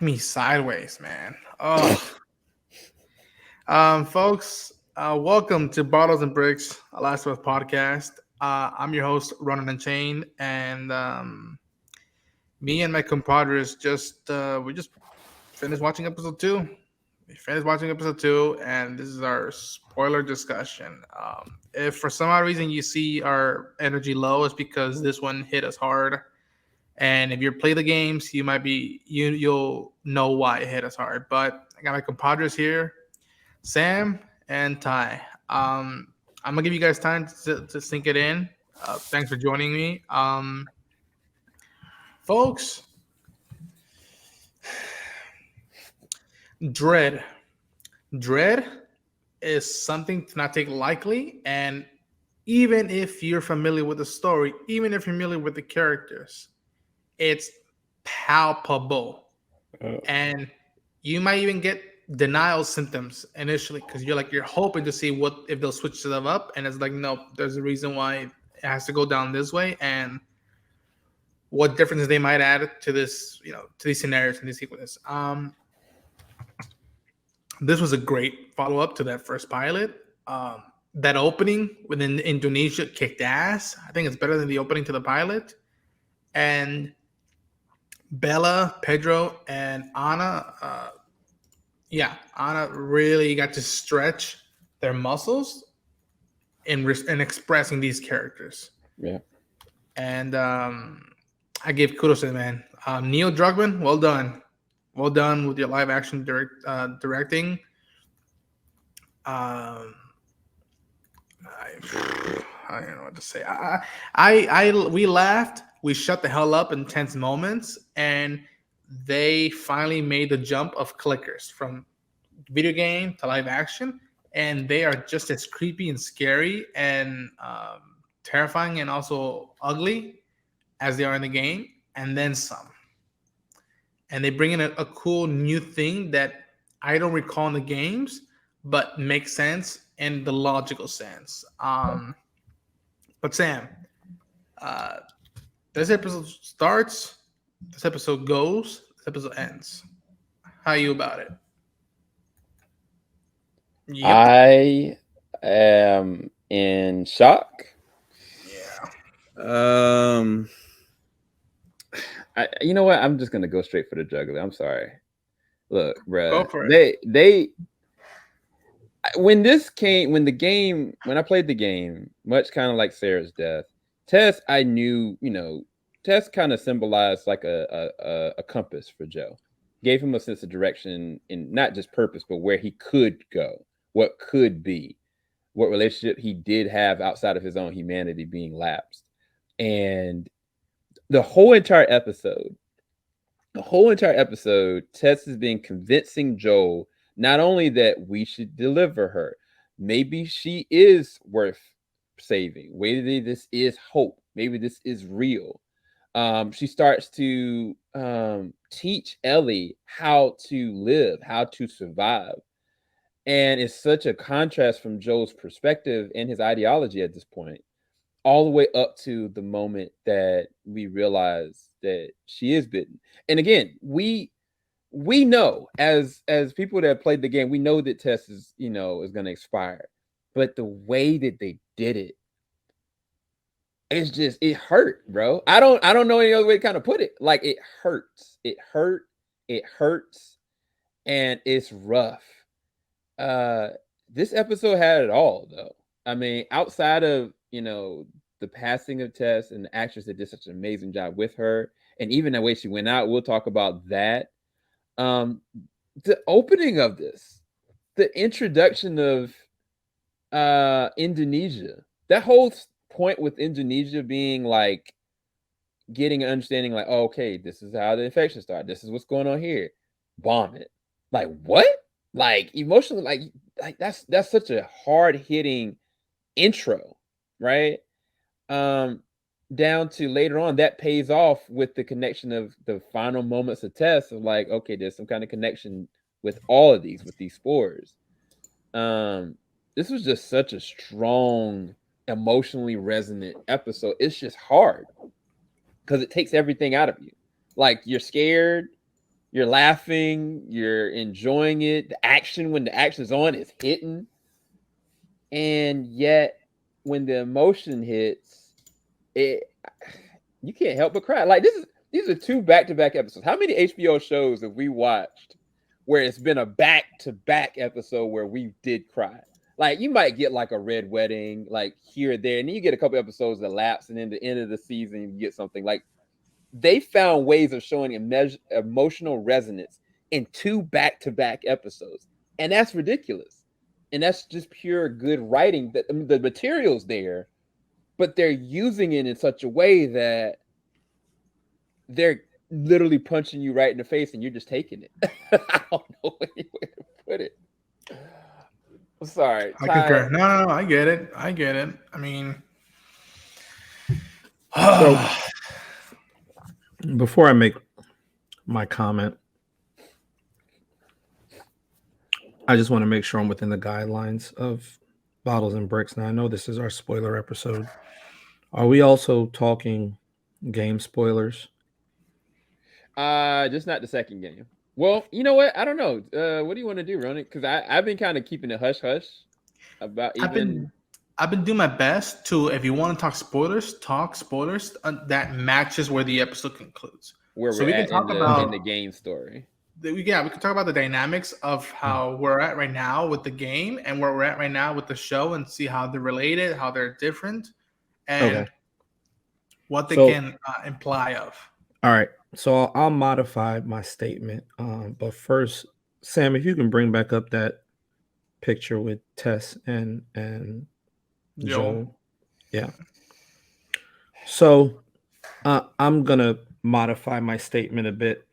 me sideways, man. Oh, folks, welcome to Bottles and Bricks, a Last of Us podcast. I'm your host, Ronan and Chain, and me and my compadres we just finished watching episode two. We finished watching episode two, and this is our spoiler discussion. If for some odd reason you see our energy low, it's because this one hit us hard. And if you play the games, you'll know why it hit us hard. But I got my compadres here, Sam and Ty. I'm gonna give you guys time to sink it in. Thanks for joining me, folks. Dread, dread is something to not take lightly, and even if you're familiar with the story, even if you're familiar with the characters, it's palpable. Oh, And you might even get denial symptoms initially because you're hoping to see what if they'll switch stuff up, and it's like no, there's a reason why it has to go down this way, and what differences they might add to this, to these scenarios and these sequences. This was a great follow up to that first pilot. That opening within Indonesia kicked ass. I think it's better than the opening to the pilot. And Bella, Pedro, and Anna, yeah, Anna really got to stretch their muscles in expressing these characters. yeah. And I give kudos to the man. Neil Druckmann, well done with your live action directing. Um, I don't know what to say. We laughed. We shut the hell up in tense moments, and they finally made the jump of clickers from video game to live action, and they are just as creepy and scary and terrifying and also ugly as they are in the game, and then some. And they bring in a cool new thing that I don't recall in the games, but makes sense in the logical sense. But Sam, uh, this episode starts, this episode goes, this episode ends. How are you about it? Yep. I am in shock. Yeah. Um, you know what? I'm just gonna go straight for the jugular. I'm sorry. Look, Go bruh, for it. they when I played the game, much kind of like Sarah's death, Tess, I knew, Tess kind of symbolized like a compass for Joe. Gave him a sense of direction in not just purpose, but where he could go, what could be, what relationship he did have outside of his own humanity being lapsed. And the whole entire episode, Tess has been convincing Joel not only that we should deliver her, maybe she is worth saving. Maybe this is hope. Maybe this is real. She starts to teach Ellie how to live, how to survive. And it's such a contrast from Joel's perspective and his ideology at this point, all the way up to the moment that we realize that she is bitten. And again, we know as people that played the game, we know that Tess is going to expire, but the way that they did it, it hurt, bro. I don't know any other way to kind of put it. Like it hurts. It hurts, and it's rough. Uh, this episode had it all, though. I mean, outside of the passing of Tess and the actress that did such an amazing job with her, and even the way she went out, we'll talk about that. Um, the opening of this, the introduction of Indonesia, that whole point with Indonesia being like getting an understanding, like, oh, okay, this is how the infection started. This is what's going on here. Bomb it. Like what? Like emotionally, like that's such a hard hitting intro, right? Um, down to later on that pays off with the connection of the final moments of Tess of like, okay, there's some kind of connection with all of these with these spores. This was just such a strong, emotionally resonant episode. It's just hard because it takes everything out of you. Like you're scared, You're laughing, you're enjoying it. The action, when the action is on, is hitting. And yet, when the emotion hits, it you can't help but cry. Like these are two back-to-back episodes. How many HBO shows have we watched where it's been a back-to-back episode where we did cry? Like you might get like a Red Wedding, like here or there, and then you get a couple episodes that lapse, and then the end of the season you get something like they found ways of showing emotional resonance in two back-to-back episodes, and that's ridiculous. And that's just pure good writing. That I mean, the material's there, but they're using it in such a way that they're literally punching you right in the face, and you're just taking it. I don't know any way to put it. I'm sorry, I Ty. concur. No, I get it. I get it. I mean, So before I make my comment, I just want to make sure I'm within the guidelines of Bottles and Bricks. Now I know this is our spoiler episode. Are we also talking game spoilers? Just not the second game. Well, you know what? I don't know. What do you want to do, Ronan? Because I've been kind of keeping it hush hush about even. I've been doing my best to, if you want to talk spoilers that matches where the episode concludes. Where So we're we can at talk in the game story. we can talk about the dynamics of how we're at right now with the game and where we're at right now with the show, and see how they're related, how they're different, and what they can imply of. All right. So I'll modify my statement. But first, Sam, if you can bring back up that picture with Tess and Joel. Yeah. So I'm gonna modify my statement a bit,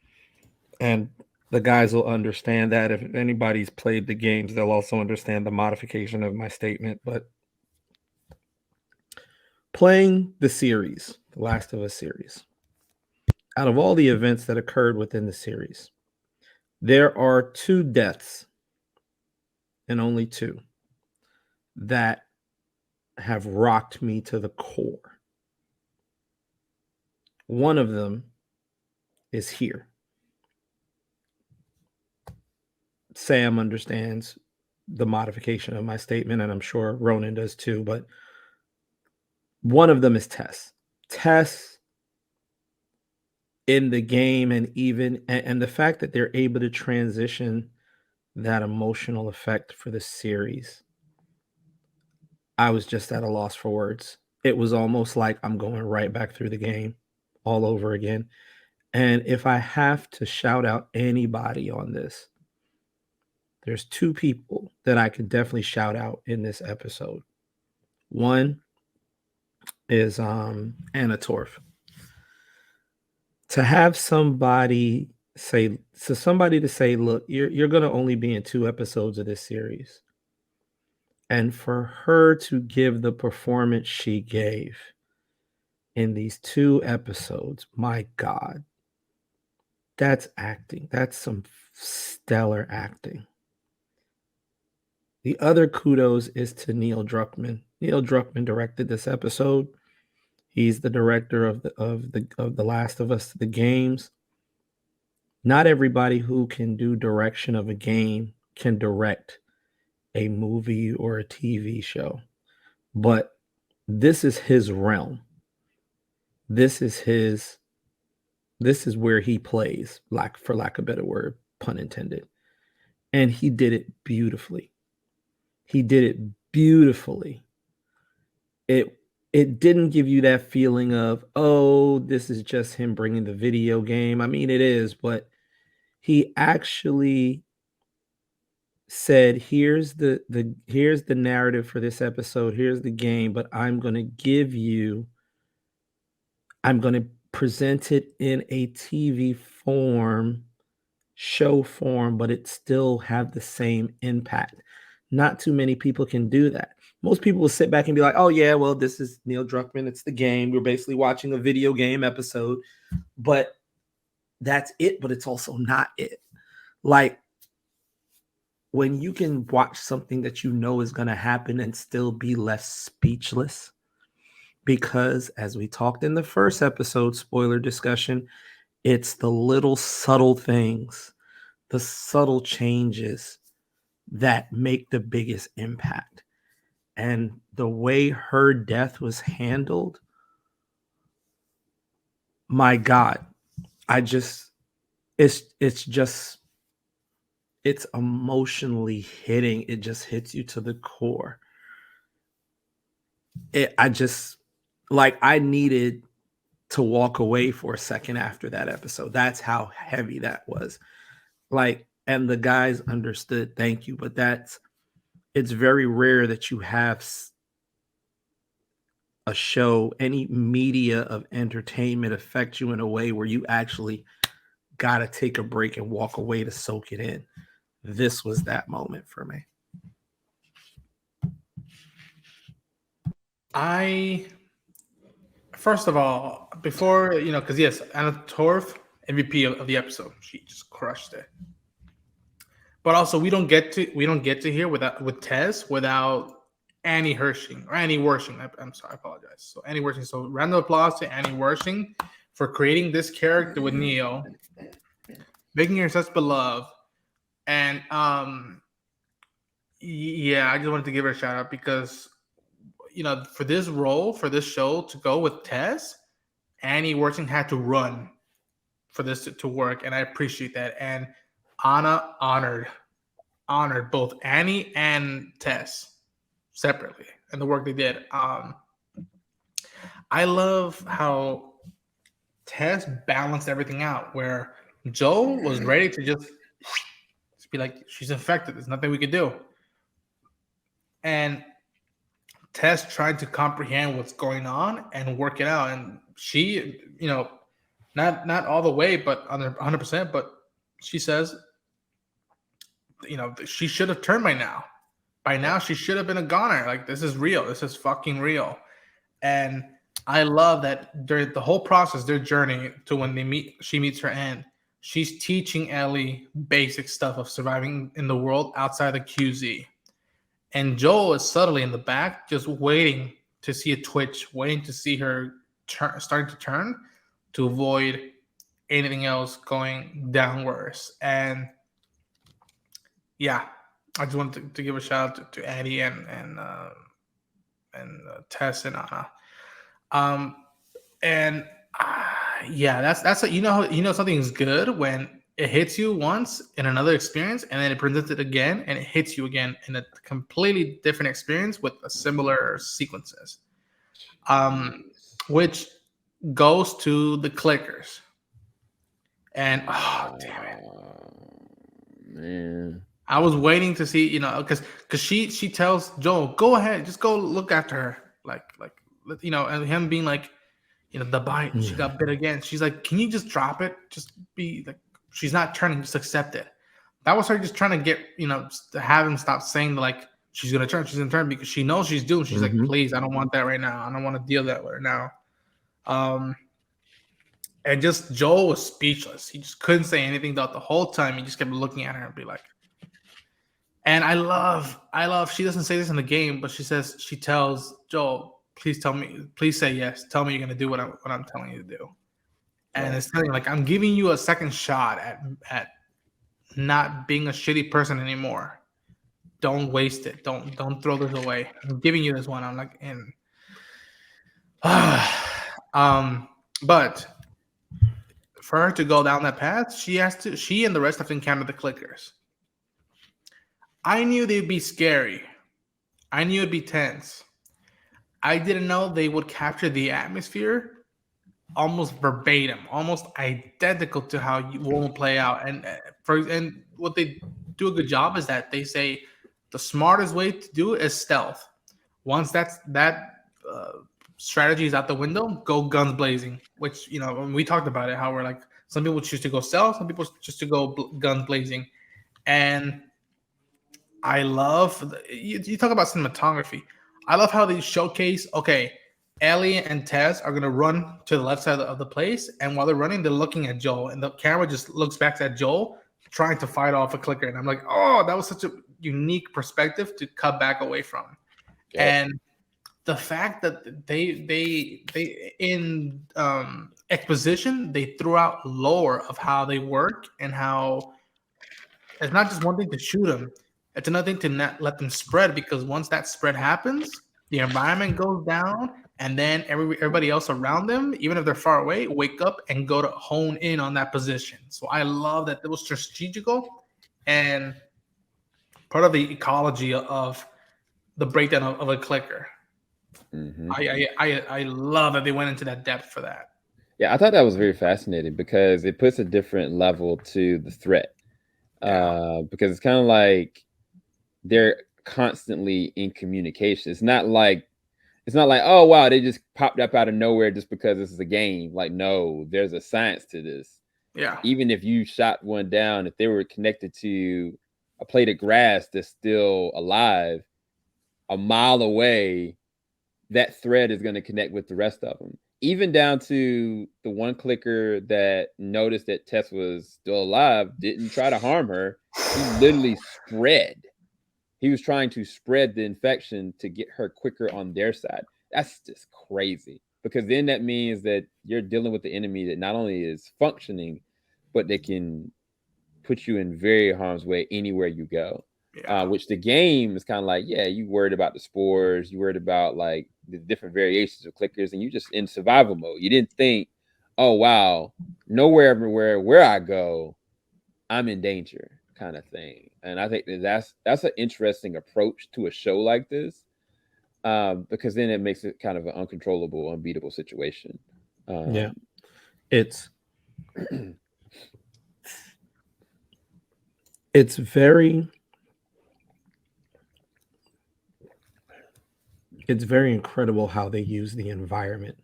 and the guys will understand that. If anybody's played the games, they'll also understand the modification of my statement. But playing the series, the Last of Us series, out of all the events that occurred within the series, there are 2 deaths, and only 2, that have rocked me to the core. One of them is here. Sam understands the modification of my statement, and I'm sure Ronan does too, but one of them is Tess. Tess in the game, and even and the fact that they're able to transition that emotional effect for the series, I was just at a loss for words. It was almost like I'm going right back through the game all over again. And if I have to shout out anybody on this, there's 2 people that I could definitely shout out in this episode. One is Anna Torf. To have somebody say, look, you're gonna only be in 2 episodes of this series. And for her to give the performance she gave in these 2 episodes, my God, that's acting. That's some stellar acting. The other kudos is to Neil Druckmann. Neil Druckmann directed this episode. He's the director of the Last of Us, the games. Not everybody who can do direction of a game can direct a movie or a TV show, but this is his realm. This is where he plays, for lack of a better word, pun intended. And he did it beautifully. It didn't give you that feeling of, oh, this is just him bringing the video game. I mean, it is, but he actually said, here's the narrative for this episode, here's the game, but I'm going to present it in a TV form, show form, but it still have the same impact. Not too many people can do that. Most people will sit back and be like, oh yeah, well, this is Neil Druckmann, it's the game, we're basically watching a video game episode, but that's it. But it's also not it. Like, when you can watch something that you know is going to happen and still be left speechless, because as we talked in the first episode, spoiler discussion, It's the little subtle things, the subtle changes that make the biggest impact. And the way her death was handled, my God, I just it's just it's emotionally hitting. It just hits you to the core. I just like I needed to walk away for a second after that episode. That's how heavy that was. Like, and the guys understood, thank you, but it's very rare that you have a show, any media of entertainment affect you in a way where you actually got to take a break and walk away to soak it in. This was that moment for me. First of all, before, because yes, Anna Torv, MVP of the episode, she just crushed it. But also, we don't get to hear with Tess without Annie Hershing or Annie Wershing. I'm sorry, I apologize. So Annie Wershing. So round of applause to Annie Wershing for creating this character with Neo, making her such beloved, and yeah, I just wanted to give her a shout out because for this role, for this show to go with Tess, Annie Wershing had to run for this to work, and I appreciate that. And Anna honored both Annie and Tess separately and the work they did. I love how Tess balanced everything out, where Joel was ready to just be like, she's infected, there's nothing we could do. And Tess tried to comprehend what's going on and work it out. And she, not all the way, but 100%, but she says, she should have turned by now. By now, she should have been a goner. Like, this is real. This is fucking real. And I love that during the whole process, their journey to when she meets her end, she's teaching Ellie basic stuff of surviving in the world outside the QZ. And Joel is subtly in the back, just waiting to see a twitch, waiting to see her starting to turn to avoid anything else going down worse. And yeah, I just wanted to give a shout out to Addie and Tess and Anna. Yeah, that's something's good when it hits you once in another experience, and then it presents it again, and it hits you again in a completely different experience with a similar sequences. Which goes to the clickers. And damn it, man. I was waiting to see, because she tells Joel, go ahead, just go look after her, like and him being like, the bite, she got bit again. She's like, can you just drop it? Just be like, she's not turning, just accept it. That was her just trying to get, to have him stop saying like she's gonna turn because she knows she's doing. She's like, please, I don't want that right now. I don't want to deal that right now. And just Joel was speechless. He just couldn't say anything the whole time. He just kept looking at her and be like. And I love. She doesn't say this in the game, but she tells Joel, please say yes. Tell me you're gonna do what I'm telling you to do. And it's telling like, I'm giving you a second shot at not being a shitty person anymore. Don't waste it. Don't throw this away. I'm giving you this one. I'm like in. But for her to go down that path, she and the rest have to encounter the clickers. I knew they'd be scary. I knew it'd be tense. I didn't know they would capture the atmosphere almost verbatim, almost identical to how you will play out. And what they do a good job is that they say the smartest way to do it is stealth. Once that strategy is out the window, go guns blazing. Which when we talked about it, how we're like, some people choose to go stealth, some people choose to go guns blazing, and I love you talk about cinematography. I love how they showcase. Okay, Ellie and Tess are gonna run to the left side of the place, and while they're running, they're looking at Joel, and the camera just looks back at Joel trying to fight off a clicker. And I'm like, oh, that was such a unique perspective to cut back away from. Yeah. And the fact that they in exposition they threw out lore of how they work and how it's not just one thing to shoot them, it's another thing to not let them spread, because once that spread happens, the environment goes down, and then everybody else around them, even if they're far away, wake up and go to hone in on that position. So I love that it was strategical and part of the ecology of the breakdown of a clicker. Mhm. I love that they went into that depth for that. Yeah, I thought that was very fascinating because it puts a different level to the threat. Yeah. Because it's kind of like they're constantly in communication. It's not like, oh wow, they just popped up out of nowhere just because this is a game. Like, no, there's a science to this. Yeah. Even if you shot one down, if they were connected to a plate of grass that's still alive a mile away, that thread is going to connect with the rest of them. Even down to the one clicker that noticed that Tess was still alive, didn't try to harm her. He literally spread. He was trying to spread the infection to get her quicker on their side. That's just crazy, because then that means that you're dealing with the enemy that not only is functioning, but they can put you in very harm's way anywhere you go. Yeah. Which the game is kind of like, yeah, you worried about the spores, you worried about like the different variations of clickers, and you just in survival mode. You didn't think, oh wow, nowhere everywhere where I go, I'm in danger, kind of thing. And I think that's an interesting approach to a show like this, because then it makes it kind of an uncontrollable, unbeatable situation. Yeah. It's it's very incredible how they use the environment.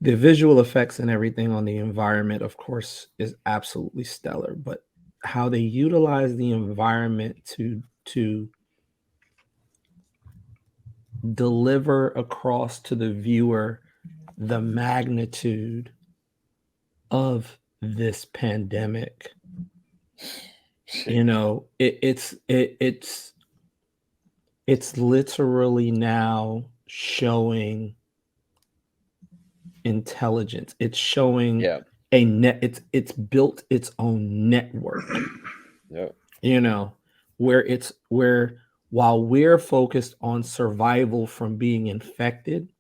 The visual effects and everything on the environment, of course, is absolutely stellar, but how they utilize the environment to deliver across to the viewer the magnitude of this pandemic. You know, it's literally now showing intelligence. It's showing Yeah. a net. It's built its own network. Yeah. You know, where while we're focused on survival from being infected,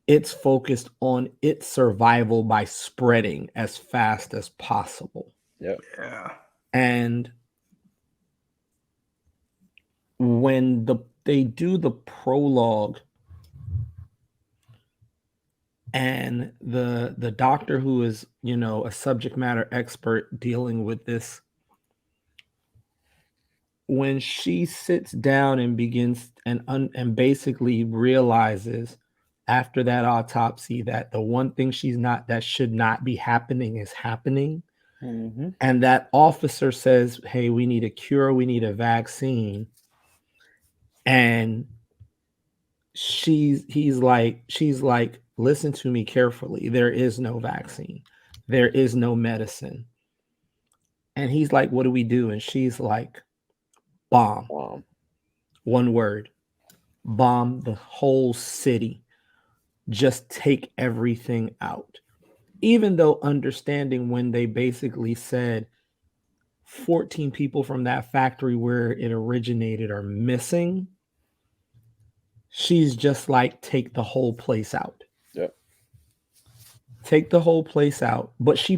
it's focused on its survival by spreading as fast as possible. Yeah. Yeah. And when they do the prologue and the doctor who is, you know, a subject matter expert dealing with this, when she sits down and begins and basically realizes after that autopsy that the one thing that should not be happening is happening, and that officer says, hey, we need a cure, we need a vaccine, and she's like, listen to me carefully, there is no vaccine, there is no medicine. And he's like, what do we do? And she's like, bomb. Wow. One word: bomb the whole city. Just take everything out. Even though understanding when they basically said 14 people from that factory where it originated are missing, she's just like, take the whole place out. Yep. Take the whole place out. But she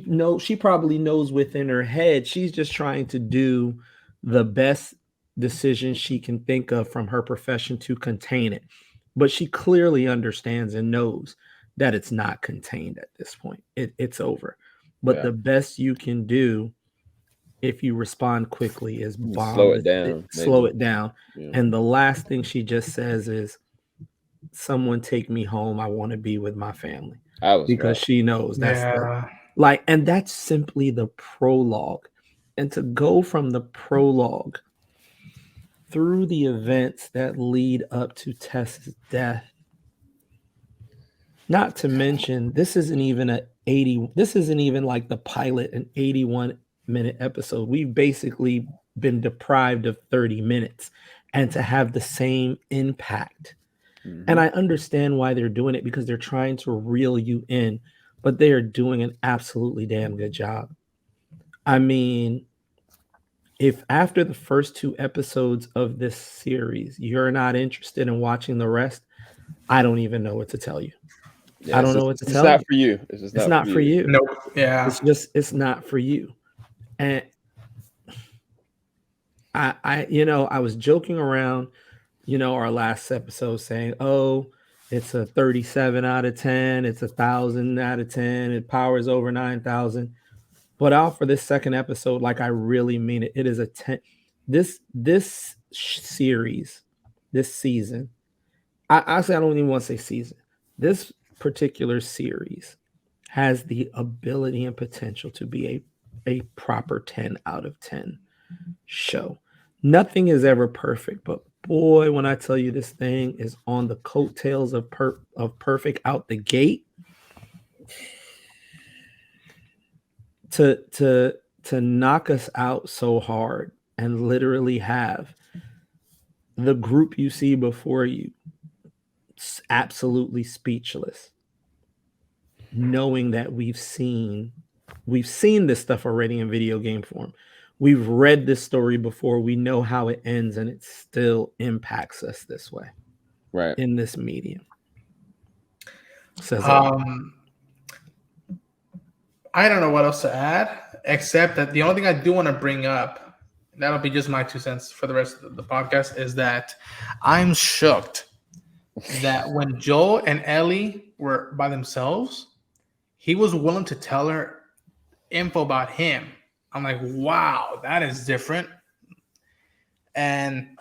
probably knows within her head she's just trying to do the best decision she can think of from her profession to contain it. But she clearly understands and knows that it's not contained at this point. It's over. But Yeah. the best you can do if you respond quickly is bomb Slow it down. slow maybe. it down. Yeah. And the last thing she just says is, someone take me home. I want to be with my family. I was Because right. she knows that's Yeah. and that's simply the prologue. And to go from the prologue through the events that lead up to Tess's death, not to mention, this isn't even like the pilot, an 81-minute episode. We've basically been deprived of 30 minutes and to have the same impact. And I understand why they're doing it, because they're trying to reel you in, but they are doing an absolutely damn good job. I mean, if after the first 2 episodes of this series, you're not interested in watching the rest, I don't even know what to tell you. Yeah, I don't know what to it's tell not you. for you. It's just It's not not for you. Nope. Yeah. It's not for you. And I was joking around, our last episode saying, "Oh, it's a 37 out of 10, it's 1,000 out of 10, it powers over 9,000." But out for this second episode, like I really mean it. It is a 10. This series, this season, I don't even want to say season. This particular series has the ability and potential to be a proper 10 out of 10 show. Nothing is ever perfect, but boy, when I tell you this thing is on the coattails of perfect out the gate, to knock us out so hard and literally have the group you see before you absolutely speechless, knowing that we've seen this stuff already in video game form. We've read this story before. We know how it ends, and it still impacts us this way, Right. in this medium. Says I don't know what else to add, except that the only thing I do want to bring up, and that'll be just my 2 cents for the rest of the podcast, is that I'm shocked that when Joel and Ellie were by themselves, he was willing to tell her info about him. I'm like, wow, that is different. And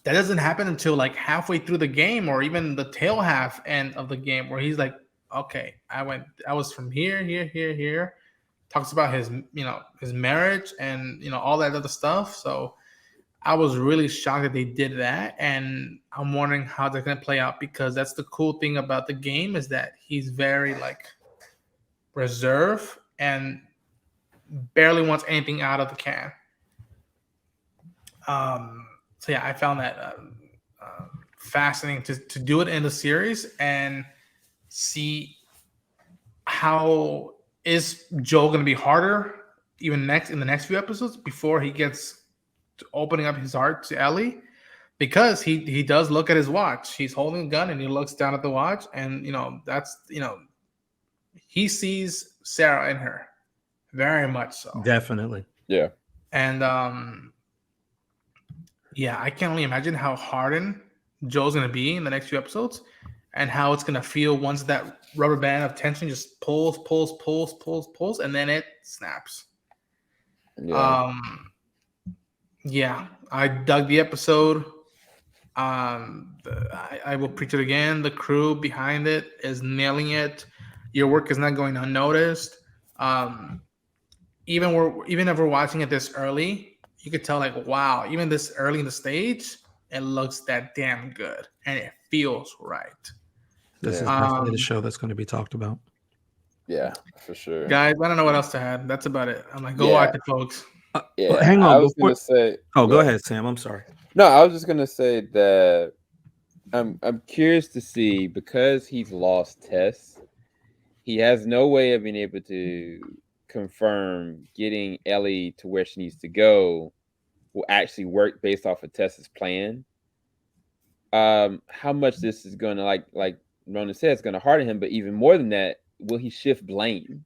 that doesn't happen until like halfway through the game, or even the tail half end of the game, where he's like, okay, I was from here, here. Talks about his, his marriage and, all that other stuff. So I was really shocked that they did that. And I'm wondering how they're going to play out, because that's the cool thing about the game, is that he's very like reserved and barely wants anything out of the can. So yeah, I found that fascinating to do it in the series and see how is Joel going to be harder even in the next few episodes before he gets to opening up his heart to Ellie, because he does look at his watch. He's holding a gun and he looks down at the watch, and that's he sees Sarah in her, very much so. definitely. Yeah. And yeah, I can only imagine how hardened Joel's going to be in the next few episodes, and how it's going to feel once that rubber band of tension just pulls, and then it snaps. Yeah. Yeah, I dug the episode. I will preach it again. The crew behind it is nailing it. Your work is not going unnoticed. Even if we're watching it this early, you could tell, like, wow, even this early in the stage, it looks that damn good and it feels right. This is definitely the show that's going to be talked about. Yeah, for sure. Guys, I don't know what else to add. That's about it. I'm like, go Yeah. watch it, folks. Yeah. Hang on. I was gonna say. Go ahead, Sam. I'm sorry. No, I was just gonna say that I'm curious to see, because he's lost Tess. He has no way of being able to confirm getting Ellie to where she needs to go will actually work based off of Tess's plan. How much this is gonna, like Ronan said, it's gonna harden him, but even more than that, will he shift blame?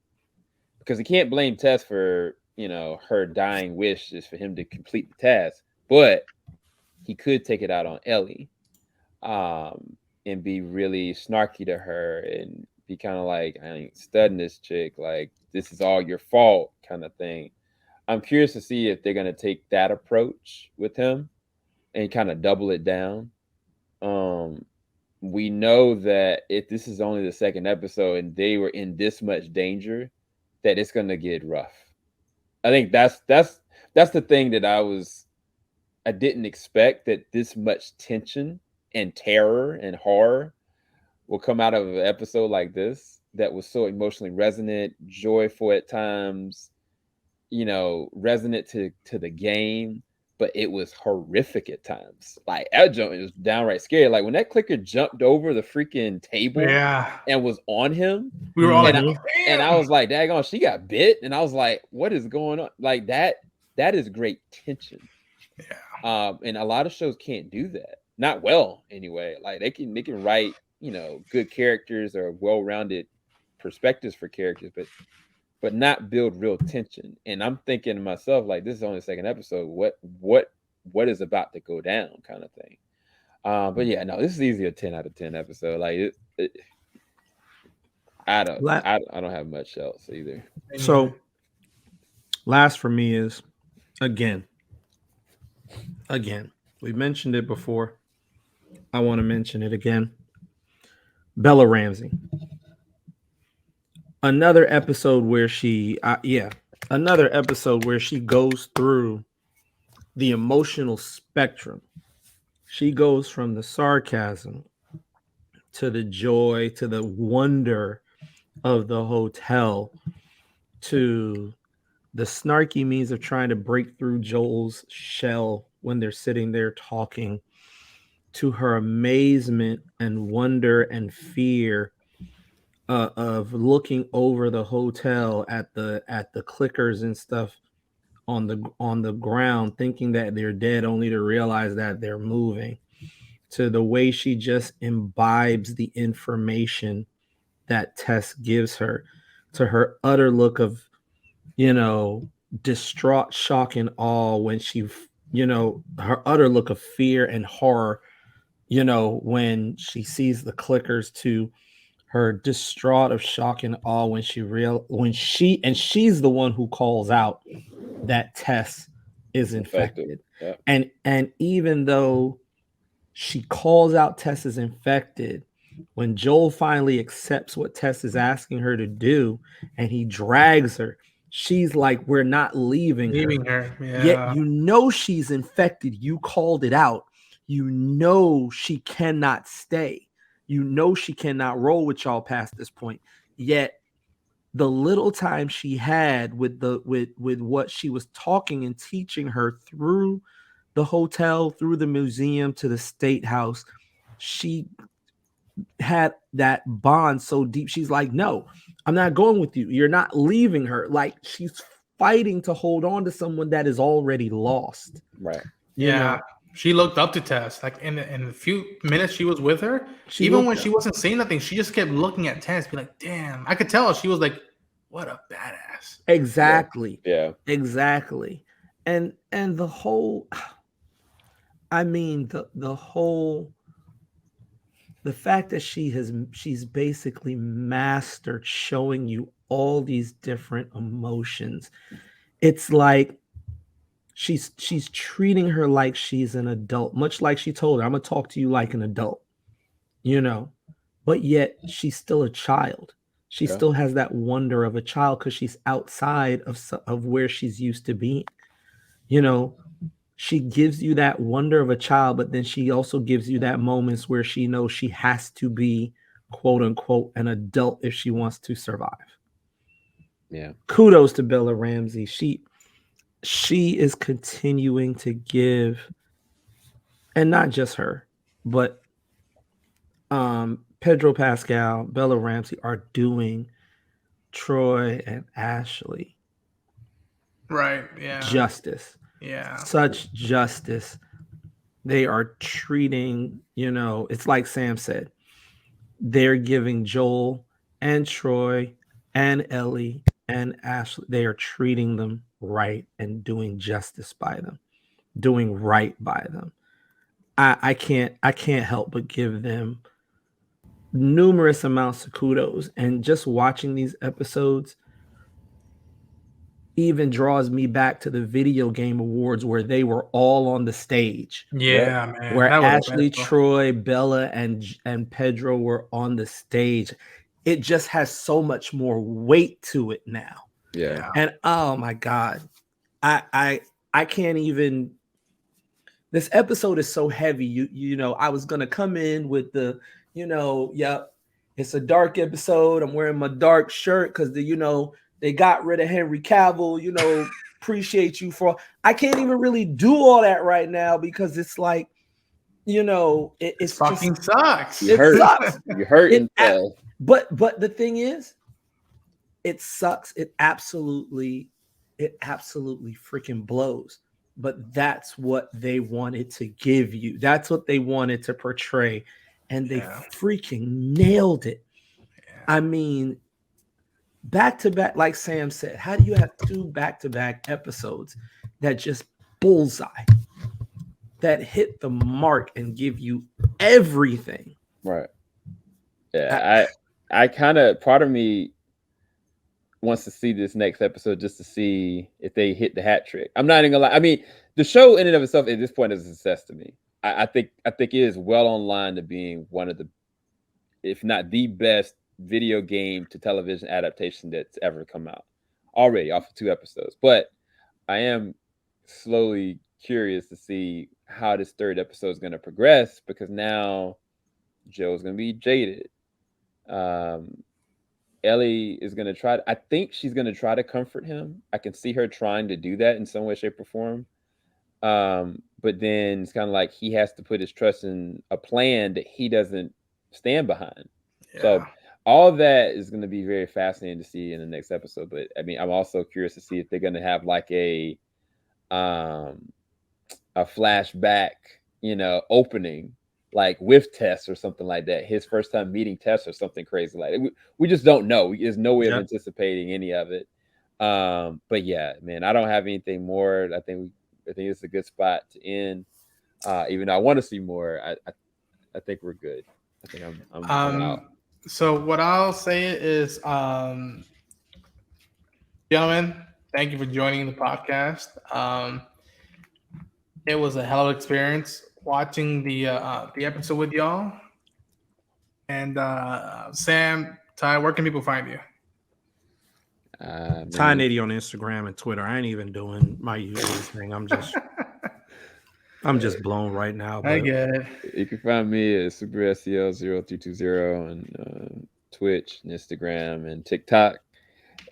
Because he can't blame Tess for her dying wish is for him to complete the task, but he could take it out on Ellie, and be really snarky to her and be kind of like, I ain't studying this chick, like this is all your fault kind of thing. I'm curious to see if they're gonna take that approach with him and kind of double it down. We know that if this is only the second episode and they were in this much danger, that it's gonna get rough. I think that's the thing that I didn't expect, that this much tension and terror and horror will come out of an episode like this that was so emotionally resonant, joyful at times, resonant to the game, but it was horrific at times. Like that jump was downright scary. Like when that clicker jumped over the freaking table and was on him, we were all and, like, and I was like, daggone, she got bit. And I was like, what is going on? Like that is great tension. Yeah. And a lot of shows can't do that. Not well, anyway. Like they can write, good characters or well-rounded perspectives for characters, but not build real tension. And I'm thinking to myself, like, this is only the second episode. What is about to go down, kind of thing. But yeah, no, this is easily a 10 out of 10 episode. Like I don't have much else either. So last for me is again, we mentioned it before. I want to mention it again. Bella Ramsey. Another episode where she goes through the emotional spectrum. She goes from the sarcasm to the joy to the wonder of the hotel to the snarky means of trying to break through Joel's shell when they're sitting there talking, to her amazement and wonder and fear of looking over the hotel at the clickers and stuff on the ground, thinking that they're dead, only to realize that they're moving, to the way she just imbibes the information that Tess gives her, to her utter look of, distraught shock and awe when she, her utter look of fear and horror, when she sees the clickers, to her distraught of shock and awe when she's the one who calls out that Tess is infected. Yeah. And even though she calls out Tess is infected, when Joel finally accepts what Tess is asking her to do and he drags her, she's like, we're not leaving her. Yeah. Yet she's infected. You called it out. She cannot stay. She cannot roll with y'all past this point. Yet the little time she had with what she was talking and teaching her through the hotel, through the museum to the state house, she had that bond so deep. She's like, no, I'm not going with you. You're not leaving her. Like she's fighting to hold on to someone that is already lost. Right. She looked up to Tess. Like in the few minutes she was with her, even when she wasn't saying nothing, she just kept looking at Tess, be like, damn. I could tell she was like, what a badass. Exactly. Yeah. Exactly. And the whole, the fact that she's basically mastered showing you all these different emotions. It's like she's treating her like she's an adult, much like she told her, I'm gonna talk to you like an adult, but yet she's still a child. She still has that wonder of a child because she's outside of where she's used to being. She gives you that wonder of a child, but then she also gives you that moments where she knows she has to be, quote unquote, an adult if she wants to survive. Yeah. Kudos to Bella Ramsey. She is continuing to give, and not just her, but Pedro Pascal, Bella Ramsey are doing Troy and Ashley justice. Yeah. Such justice. They are treating, it's like Sam said, they're giving Joel and Troy and Ellie and Ashley, they are treating them right and doing justice by them, doing right by them. I can't help but give them numerous amounts of kudos. And just watching these episodes even draws me back to the video game awards where they were all on the stage. Man. Where Ashley, Troy, Bella, and Pedro were on the stage. It just has so much more weight to it now. Yeah. And oh my God, I can't even. This episode is so heavy. I was gonna come in with the, it's a dark episode. I'm wearing my dark shirt because They got rid of Henry Cavill. You know, appreciate you for. I can't even really do all that right now because it's like, you know, it's fucking just sucks. You it hurt. sucks. You hurting. But the thing is, it sucks. It absolutely freaking blows. But that's what they wanted to give you. That's what they wanted to portray. And they freaking nailed it. Yeah. I mean, back to back, like Sam said, how do you have 2 back-to-back episodes that just bullseye, that hit the mark and give you everything? Right. Yeah. I kind of, part of me wants to see this next episode just to see if they hit the hat trick. I'm not even gonna lie. I mean, the show in and of itself at this point is a success to me. I think it is well on line to being one of the, if not the best video game to television adaptation that's ever come out already off of 2 episodes. But I am slowly curious to see how this 3rd episode is going to progress, because now Joe's going to be jaded. Ellie is going to try. I think she's going to try to comfort him. I can see her trying to do that in some way, shape, or form. But then it's kind of like he has to put his trust in a plan that he doesn't stand behind. Yeah. So all that is going to be very fascinating to see in the next episode. But I mean, I'm also curious to see if they're going to have like a flashback, you know, opening, like with Tess or something like that. His first time meeting Tess or something crazy like that. We just don't know. There's no way of anticipating any of it. But yeah, man, I don't have anything more. I think it's a good spot to end. Even though I want to see more, I think we're good. I think I'm out. So what I'll say is, gentlemen, thank you for joining the podcast. It was a hell of an experience watching the episode with y'all. And Sam, Ty, where can people find you? Ty80 on Instagram and Twitter. I ain't even doing my usual thing. I'm just blown right now. But I get it. You can find me at SuperSEO0320 on Twitch, and Instagram, and TikTok.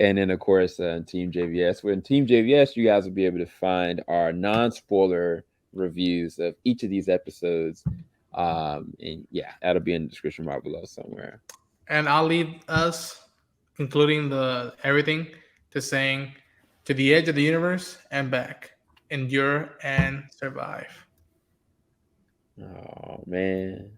And then, of course, TeamJVS. When TeamJVS, you guys will be able to find our non-spoiler reviews of each of these episodes. And yeah, that'll be in the description bar below somewhere. And I'll leave us concluding everything to saying, to the edge of the universe and back. Endure and survive. Oh, man.